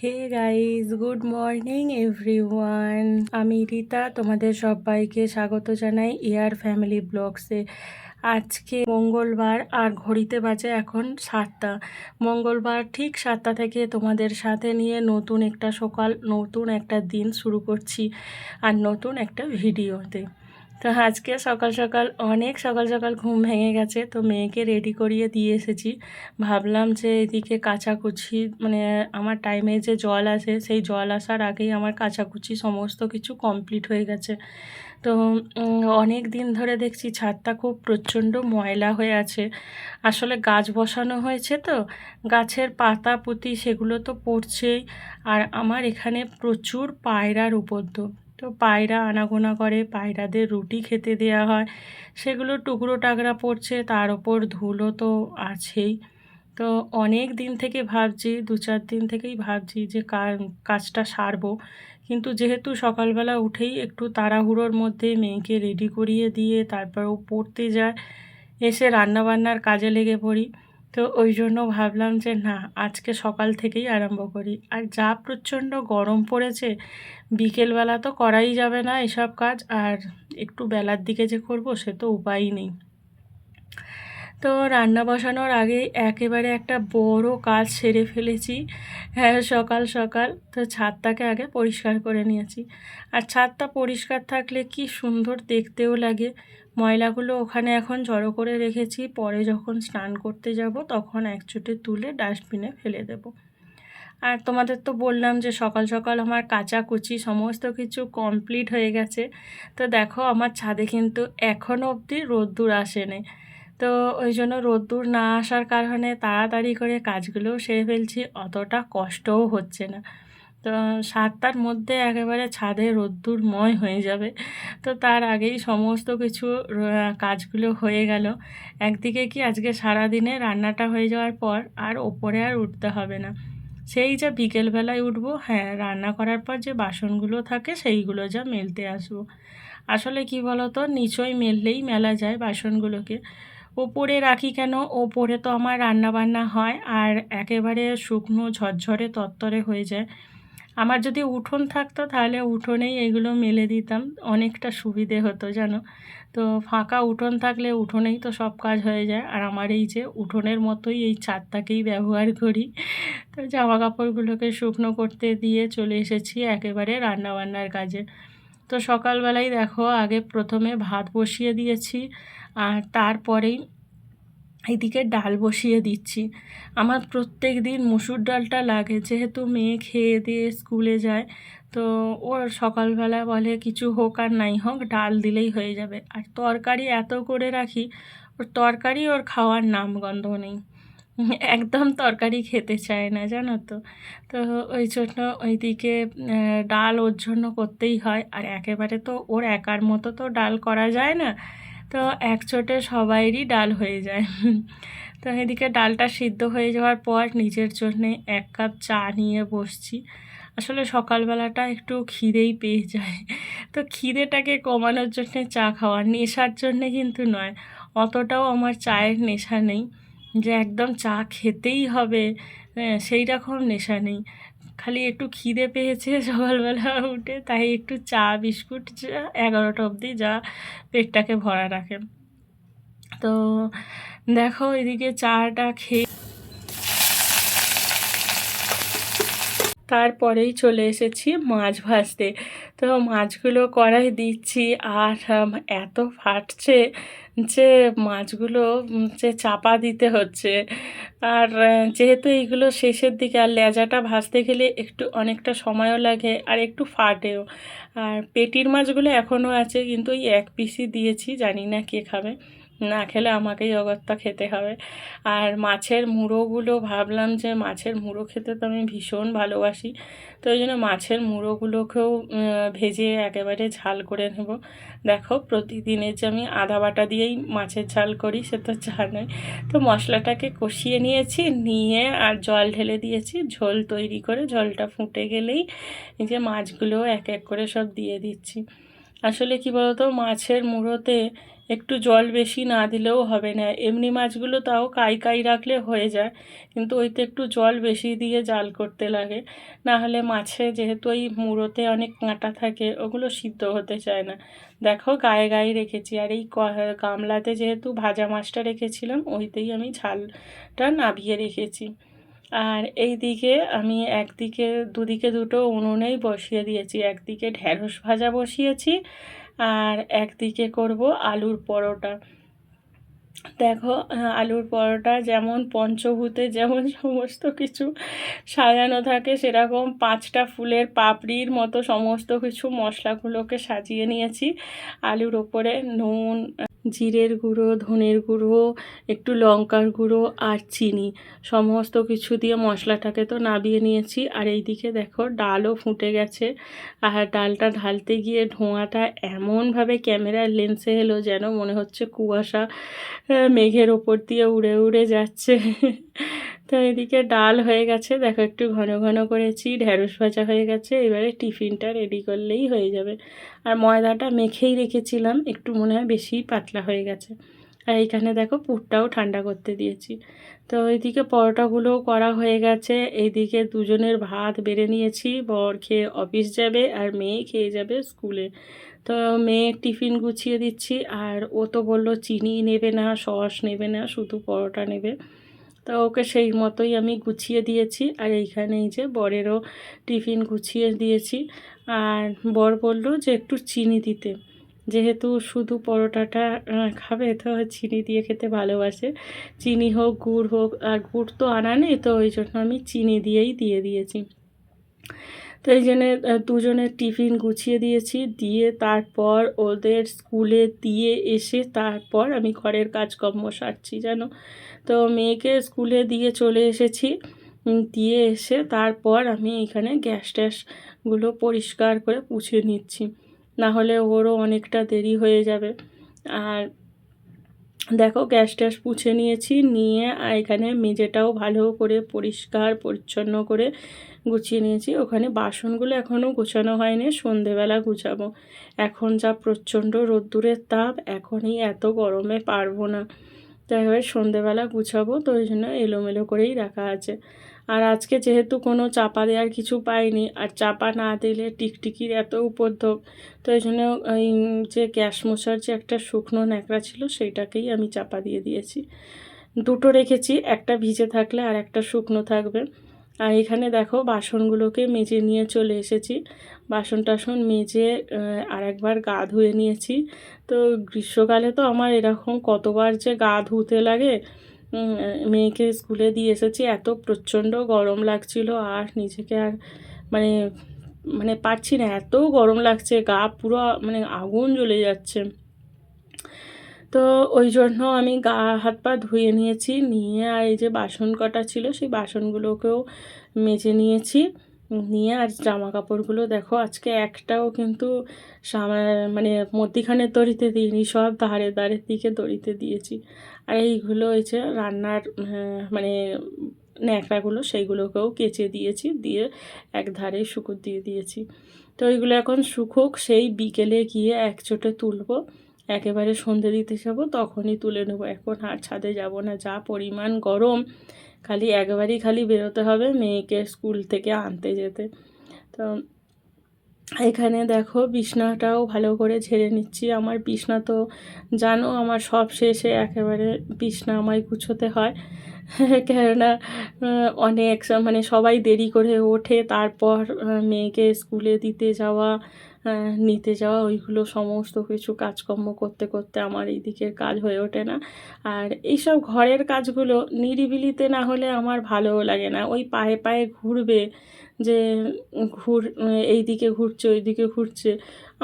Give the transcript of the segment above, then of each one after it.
হে guys, good morning everyone. আমি রীতা, তোমাদের সবাইকে স্বাগত জানাই এয়ার ফ্যামিলি ব্লগসে। আজকে মঙ্গলবার আর ঘড়িতে বাজে এখন 7টা। মঙ্গলবার ঠিক 7টা থেকে তোমাদের সাথে নিয়ে নতুন একটা সকাল, নতুন একটা দিন শুরু করছি আর নতুন একটা ভিডিওতে। তো আজকে সকাল সকাল অনেক সকাল সকাল ঘুম ভেঙে গেছে, তো মেয়েকে রেডি করিয়ে দিয়ে এসেছি। ভাবলাম যে এদিকে কাচাকুচি মানে আমার টাইমে যে জল আসে সেই জল আসার আগেই আমার কাচাকুচি সমস্ত কিছু কমপ্লিট হয়ে গেছে। তো অনেক দিন ধরে দেখছি ছাদটা খুব প্রচণ্ড ময়লা হয়ে আছে। আসলে গাছ বসানো হয়েছে, তো গাছের পাতা পুঁতি সেগুলো তো পড়ছেই। আর আমার এখানে প্রচুর পায়রার উপদ্রব। তো পায়রা আনাগোনা করে, পায়রাদের রুটি খেতে দেওয়া হয়, সেগুলো টুকরো টাকরা পড়ছে, তার ওপর ধুলো তো আছেই। তো অনেক দিন থেকে ভাবছি, 2-4 দিন থেকেই ভাবছি যে কাজটা সারবো, কিন্তু যেহেতু সকালবেলা উঠেই একটু তাড়াহুড়োর মধ্যে মেয়েকে রেডি করিয়ে দিয়ে তারপর ও পড়তে যায়, এসে রান্নাবান্নার কাজে লেগে পড়ি। তো ওই জন্য ভাবলাম যে না, আজকে সকাল থেকেই আরম্ভ করি। আর যা প্রচণ্ড গরম পড়েছে, বিকেলবেলা তো করাই যাবে না এসব কাজ, আর একটু বেলার দিকে যে করব সে তো উপায়ই নেই। তো রান্না বসানোর আগেই একেবারে একটা বড় কাজ সেরে ফেলেছি। হ্যাঁ, সকাল সকাল তো ছাদটাকে আগে পরিষ্কার করে নিয়েছি। আর ছাদটা পরিষ্কার থাকলে কি সুন্দর দেখতেও লাগে। ময়লাগুলো ওখানে এখন জড়ো করে রেখেছি, পরে যখন স্নান করতে যাব তখন একচোটে তুলে ডাস্টবিনে ফেলে দেব। আর তোমাদের তো বললাম যে সকাল সকাল আমার কাচাকুচি সমস্ত কিছু কমপ্লিট হয়ে গেছে। তো দেখো, আমার ছাদে কিন্তু এখনও অবধি রোদ্দুর আসেনি। তো ওই জন্য রোদ্দুর না আসার কারণে তাড়াতাড়ি করে কাজগুলোও সেরে ফেলছি, অতটা কষ্টও হচ্ছে না। তো 7টার মধ্যে একেবারে ছাদে রোদ্দুরময় হয়ে যাবে। তো তার আগেই সমস্ত কিছু কাজগুলো হয়ে গেল। একদিকে কি, আজকে সারাদিনে রান্নাটা হয়ে যাওয়ার পর আর ওপরে আর উঠতে হবে না। সেই যে বিকেলবেলায় উঠবো, হ্যাঁ, রান্না করার পর যে বাসনগুলো থাকে সেইগুলো যা মেলতে আসবো। আসলে কি বলো তো, নিচই মেললেই মেলা যায় বাসনগুলোকে, ওপরে রাখি কেন? ওপরে তো আমার রান্না বান্না হয় আর একেবারে শুকনো ঝরঝরে তরতরে হয়ে যায়। আমার যদি উঠোন থাকতো তাহলে উঠোনেই এগুলো মেলে দিতাম, অনেকটা সুবিধে হতো জানো। তো ফাঁকা উঠোন থাকলে উঠোনেই তো সব কাজ হয়ে যায়। আর আমার এই যে উঠোনের মতোই এই ছাদটাকেই ব্যবহার করি। তো জামা কাপড়গুলোকে শুকনো করতে দিয়ে চলে এসেছি একেবারে রান্নাবান্নার কাজে। তো সকালবেলায় দেখো, আগে প্রথমে ভাত বসিয়ে দিয়েছি আর তারপরেই এদিকে ডাল বসিয়ে দিচ্ছি। আমার প্রত্যেক দিন মুসুর ডালটা লাগে, যেহেতু মেয়ে খেয়ে দিয়ে স্কুলে যায়। তো ওর সকালবেলা বলে কিছু হোক আর নাই হোক ডাল দিলেই হয়ে যাবে। আর তরকারি এত করে রাখি, ওর তরকারি ওর খাওয়ার নামগন্ধ নেই। একদম তরকারি খেতে চায় না, জানো তো। তো ওই জন্য ওইদিকে ডাল ওর জন্য করতেই হয়। আর একেবারে তো ওর একার মতো তো ডাল করা যায় না, তো একচোটে সবাইরই ডাল হয়ে যায়। তো এদিকে ডালটা সিদ্ধ হয়ে যাওয়ার পর নিজের জন্যে 1 কাপ চা নিয়ে বসছি। আসলে সকালবেলাটা একটু খিদেই পেয়ে যায়, তো খিদেটাকে কমানোর জন্যে চা খাওয়া, নেশার জন্যে কিন্তু নয়। অতটাও আমার চায়ের নেশা নেই যে একদম চা খেতেই হবে, সেই রকম নেশা নেই। খালি একটু খিদে পেয়েছে সকালবেলা উঠে, তাই একটু চা বিস্কুট, যা 11টা অবধি যা পেটটাকে ভরা রাখে। তো দেখো, এদিকে চাটা খেয়ে তারপরেই চলে এসেছি মাছ ভাজতে। তো মাছগুলো কড়াই দিচ্ছি আর এত ফাটছে যে মাছগুলো যে চাপা দিতে হচ্ছে। আর যেহেতু এইগুলো শেষের দিকে, আর লেজাটা ভাজতে গেলে একটু অনেকটা সময়ও লাগে আর একটু ফাটেও। আর পেটির মাছগুলো এখনও আছে, কিন্তু ওই 1 পিসই দিয়েছি, জানি না কে খাবে। না খেলে আমাকেই অগত্যা খেতে হবে। আর মাছের মুড়োগুলো ভাবলাম যে মাছের মুড়ো খেতে তো আমি ভীষণ ভালোবাসি। তো ওই জন্য মাছের মুড়োগুলোকেও ভেজে একেবারে ঝাল করে নেব। দেখো, প্রতিদিনের যে আমি আদা বাটা দিয়েই মাছের ঝাল করি সে তো জানোই। তো মশলাটাকে কষিয়ে নিয়েছি, নিয়ে আর জল ঢেলে দিয়েছি, ঝোল তৈরি করে জলটা ফুটে গেলেই এই যে মাছগুলো এক এক করে সব দিয়ে দিচ্ছি। আসলে কি বলতো, মাছের মুড়োতে একটু জল বেশি না দিলেও হবে না। এমনি মাছগুলো তাও কাই কাই রাখলে হয়ে যায়, কিন্তু ওইতে একটু জল বেশি দিয়ে জাল করতে লাগে, না হলে মাছে যেহেতু ওই মুড়োতে অনেক কাঁটা থাকে ওগুলো সিদ্ধ হতে চায় না। দেখো গায়ে গায়ে রেখেছি, আর এই গামলাতে যেহেতু ভাজা মাছটা রেখেছিলাম ওইতেই আমি ঝালটা নাবিয়ে রেখেছি। আর এই দিকে আমি একদিকে দুদিকে দুটো উনুনেই বসিয়ে দিয়েছি, একদিকে ঢ্যাঁড়স ভাজা বসিয়েছি আর একদিকে করব আলুর পরোটা। দেখো আলুর পরোটা যেমন পঞ্চভূতে যেমন সমস্ত কিছু সাজানো থাকে, সেরকম 5টা ফুলের পাপড়ির মতো সমস্ত কিছু মশলাগুলোকে সাজিয়ে নিয়েছি। আলুর ওপরে নুন, জিরের গুঁড়ো, ধনের গুঁড়ো, একটু লঙ্কার গুঁড়ো আর চিনি সমস্ত কিছু দিয়ে মশলাটাকে তো নাবিয়ে নিয়েছি। আর এইদিকে দেখো ডালও ফুটে গেছে, আর ডালটা ঢালতে গিয়ে ধোঁয়াটা এমনভাবে ক্যামেরার লেন্সে এলো যেন মনে হচ্ছে কুয়াশা মেঘের ওপর দিয়ে উড়ে উড়ে যাচ্ছে। তো এদিকে ডাল হয়ে গেছে, দেখো একটু ঘন ঘন করেছি, ঢ্যাঁড়স ভাজা হয়ে গেছে, এবারে টিফিনটা রেডি করলেই হয়ে যাবে। আর ময়দাটা মেখেই রেখেছিলাম, একটু মনে হয় বেশি পাতলা হয়ে গেছে। আর এইখানে দেখো পুরটাও ঠান্ডা করতে দিয়েছি। তো এইদিকে পরোটাগুলোও করা হয়ে গেছে, এইদিকে দুজনের ভাত বেড়ে নিয়েছি, বর খেয়ে অফিস যাবে আর মেয়ে খেয়ে যাবে স্কুলে। তো মেয়ের টিফিন গুছিয়ে দিচ্ছি, আর ও তো বললো চিনি নেবে না, সস নেবে না, শুধু পরোটা নেবে। তো ওকে সেই মতোই আমি গুছিয়ে দিয়েছি। আর এইখানে এই যে বরেরও টিফিন গুছিয়ে দিয়েছি। আর বর বললো যে একটু চিনি দিতে, যেহেতু শুধু পরোটাটা খাবে তো চিনি দিয়ে খেতে ভালোবাসে। চিনি হোক গুড় হোক, আর গুড় তো আনা নেই, তো ওই জন্য আমি চিনি দিয়েই দিয়ে দিয়েছি। তো এই জন্যে দুজনের টিফিন গুছিয়ে দিয়েছি, দিয়ে তারপর ওদের স্কুলে দিয়ে এসে তারপর আমি ঘরের কাজকর্ম সারছি জানো। তো মেয়েকে স্কুলে দিয়ে চলে এসেছি, দিয়ে এসে তারপর আমি এখানে গ্যাস ট্যাসগুলো পরিষ্কার করে পুছে নিচ্ছি, না হলে ওরও অনেকটা দেরি হয়ে যাবে। আর দেখো গ্যাস ট্যাস পুছে নিয়েছি, নিয়ে আর এখানে মেঝেটাও ভালো করে পরিষ্কার পরিচ্ছন্ন করে গুছিয়ে নিয়েছি। ওখানে বাসনগুলো এখনও গোছানো হয়নি, সন্ধেবেলা গুছাবো। এখন যা প্রচণ্ড রোদ্দুরের তাপ, এখনই এত গরমে পারবো না, তো এবার সন্ধেবেলা গুছাবো, তো ওই জন্য এলোমেলো করেই রাখা আছে। আর আজকে যেহেতু কোনো চাপা দেওয়ার কিছু পাইনি, আর চাপা না দিলে টিকটিকির এত উপদ্রব, তো এই জন্য ওই যে গ্যাস মোছার যে একটা শুকনো ন্যাকড়া ছিল সেইটাকেই আমি চাপা দিয়ে দিয়েছি। দুটো রেখেছি, একটা ভিজে থাকলে আর একটা শুকনো থাকবে। আর এখানে দেখো বাসনগুলোকে মেজে নিয়ে চলে এসেছি, বাসন টাসন মেজে আর একবার গা ধুয়ে নিয়েছি। তো গ্রীষ্মকালে তো আমার এরকম কতবার যে গা ধুতে লাগে। মেয়েকে স্কুলে দিয়ে এসেছি, এত প্রচণ্ড গরম লাগছিল, আর নিজেকে আর মানে মানে পারছি না, এত গরম লাগছে, গা পুরো মানে আগুন জ্বলে যাচ্ছে। তো ওই জন্য আমি গা হাত পা ধুয়ে নিয়েছি, নিয়ে আর এই যে বাসন কটা ছিল সেই বাসনগুলোকেও মেজে নিয়েছি, নিয়ে আর জামা কাপড়গুলো দেখো আজকে একটাও কিন্তু মানে মধ্যিখানে দড়িতে দিইনি, সব ধারে ধারের দিকে দড়িতে দিয়েছি। আর এইগুলো এই যে রান্নার মানে ন্যাকড়াগুলো সেইগুলোকেও কেচে দিয়েছি, দিয়ে এক ধারে শুকো দিয়ে দিয়েছি। তো এইগুলো এখন শুকুক, সেই বিকেলে গিয়ে একচোটে তুলবো, একেবারে সন্ধে দিতে যাবো তখনই তুলে নেবো, এখন আর ছাদে যাব না, যা পরিমাণ গরম, খালি একবারই খালি বেরোতে হবে মেয়েকে স্কুল থেকে আনতে যেতে। তো এখানে দেখো বিছনাটাও ভালো করে ঝেড়ে নিচ্ছি, আমার বিছনা তো জানো আমার সব শেষে একেবারে বিছনা আমায় গুছোতে হয়। কেননা অনেক মানে সবাই দেরি করে ওঠে, তারপর মেয়েকে স্কুলে দিতে যাওয়া, নিতে যাওয়া, ওইগুলো সমস্ত কিছু কাজকর্ম করতে করতে আমার এই দিকের কাজ হয়ে ওঠে না। আর এইসব ঘরের কাজগুলো নিরিবিলিতে না হলে আমার ভালোও লাগে না, ওই পায়ে পায়ে ঘুরবে যে এই দিকে ঘুরছে ওই দিকে ঘুরছে,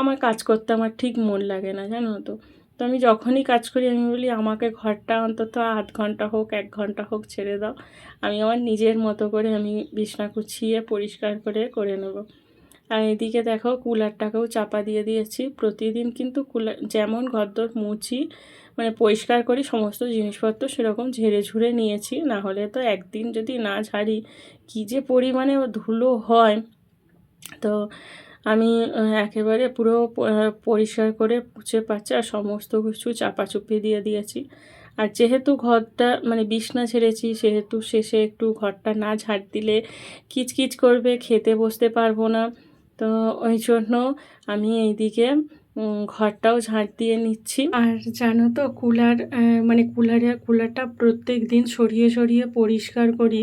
আমার কাজ করতে আমার ঠিক মন লাগে না জানো তো। তো আমি যখনই কাজ করি আমি বলি আমাকে ঘরটা অন্তত আধ ঘন্টা হোক 1 ঘন্টা হোক ছেড়ে দাও, আমি আমার নিজের মতো করে আমি বিছনা গুছিয়ে পরিষ্কার করে নেব। আর এদিকে দেখো কুলারটাকেও চাপা দিয়ে দিয়েছি, প্রতিদিন কিন্তু কুলার যেমন ঘরদোর মুছি মানে পরিষ্কার করি সমস্ত জিনিসপত্র সেরকম ঝেড়ে ঝুড়ে নিয়েছি, না হলে তো একদিন যদি না ঝাড়ি কী যে পরিমাণে ধুলো হয়। তো আমি একেবারে পুরো পরিষ্কার করে পুছে পাচ্ছে আর সমস্ত কিছু চাপাচুপি দিয়ে দিয়েছি। আর যেহেতু ঘরটা মানে বিছনা ঝেড়েছি সেহেতু শেষে একটু ঘরটা না ঝাড় দিলে কিচকিচ করবে, খেতে বসতে পারবো না। তো ওই জন্য আমি এইদিকে ঘরটাও ঝাঁট দিয়ে নিচ্ছি। আর জানো তো মানে কুলারটা প্রত্যেক দিন সরিয়ে সরিয়ে পরিষ্কার করি।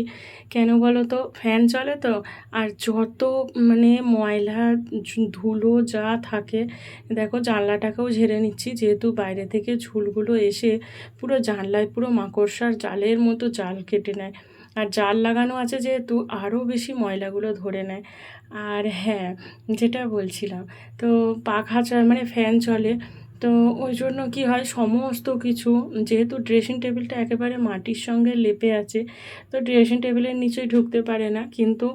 কেন বলো তো, ফ্যান চলে তো, আর যত মানে ময়লা ধুলো যা থাকে, দেখো জানলাটাকেও ঝেড়ে নিচ্ছি, যেহেতু বাইরে থেকে ঝুলগুলো এসে পুরো জানলায় পুরো মাকড়সার জালের মতো জাল কেটে নেয়। আর জাল লাগানো আছে যেহেতু আরও বেশি ময়লাগুলো ধরে নেয়। আর হ্যাঁ, যেটা বলছিলাম, তো পাখা মানে ফ্যান চলে, তো ওই জন্য কী হয়, সমস্ত কিছু, যেহেতু ড্রেসিং টেবিলটা একেবারে মাটির সঙ্গে লেপে আছে, তো ড্রেসিং টেবিলের নিচেই ঢুকতে পারে না, কিন্তু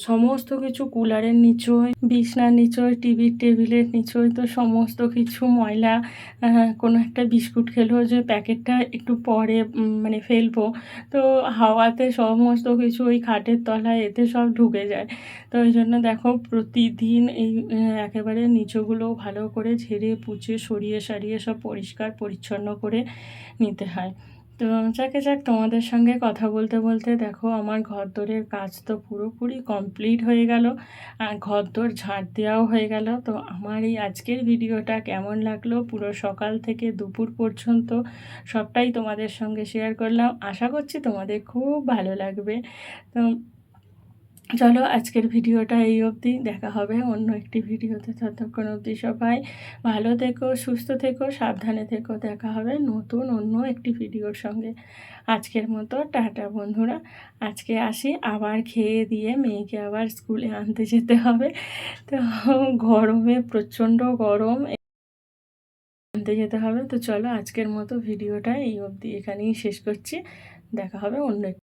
সমস্ত কিছু কুলারের নিচয়, বিছনার নিচয়, টিভির টেবিলের নিচয়, তো সমস্ত কিছু ময়লা। কোনো একটা বিস্কুট খেলেও যে প্যাকেটটা একটু পরে মানে ফেলবো, তো হাওয়াতে সমস্ত কিছু ওই খাটের তলায় এতে সব ঢুকে যায়। তো ওই জন্য দেখো প্রতিদিন এই একেবারে নিচগুলো ভালো করে ঝেড়ে পুছে সরিয়ে সারিয়ে সব পরিষ্কার পরিচ্ছন্ন করে নিতে হয়। তো যাক তোমাদের সঙ্গে কথা বলতে বলতে দেখো আমার ঘরদোরের কাজ তো পুরোপুরি কমপ্লিট হয়ে গেল, আর ঘরদোর ঝাঁট দেওয়াও হয়ে গেল। তো আমার এই আজকের ভিডিওটা কেমন লাগলো, পুরো সকাল থেকে দুপুর পর্যন্ত সবটাই তোমাদের সঙ্গে শেয়ার করলাম। আশা করছি তোমাদের খুব ভালো লাগবে। তো চলো আজকের ভিডিওটা এই অবধি, দেখা হবে অন্য একটি ভিডিওতে। ততক্ষণ অবধি সবাই ভালো থেকো, সুস্থ থেকো, সাবধানে থেকো। দেখা হবে নতুন অন্য একটি ভিডিওর সঙ্গে। আজকের মতো টাটা বন্ধুরা, আজকে আসি, আবার খেয়ে দিয়ে মেয়েকে আবার স্কুলে আনতে যেতে হবে। তো গরমে প্রচণ্ড গরম, আনতে যেতে হবে। তো চলো আজকের মতো ভিডিওটা এই অবধি এখানেই শেষ করছি। দেখা হবে অন্য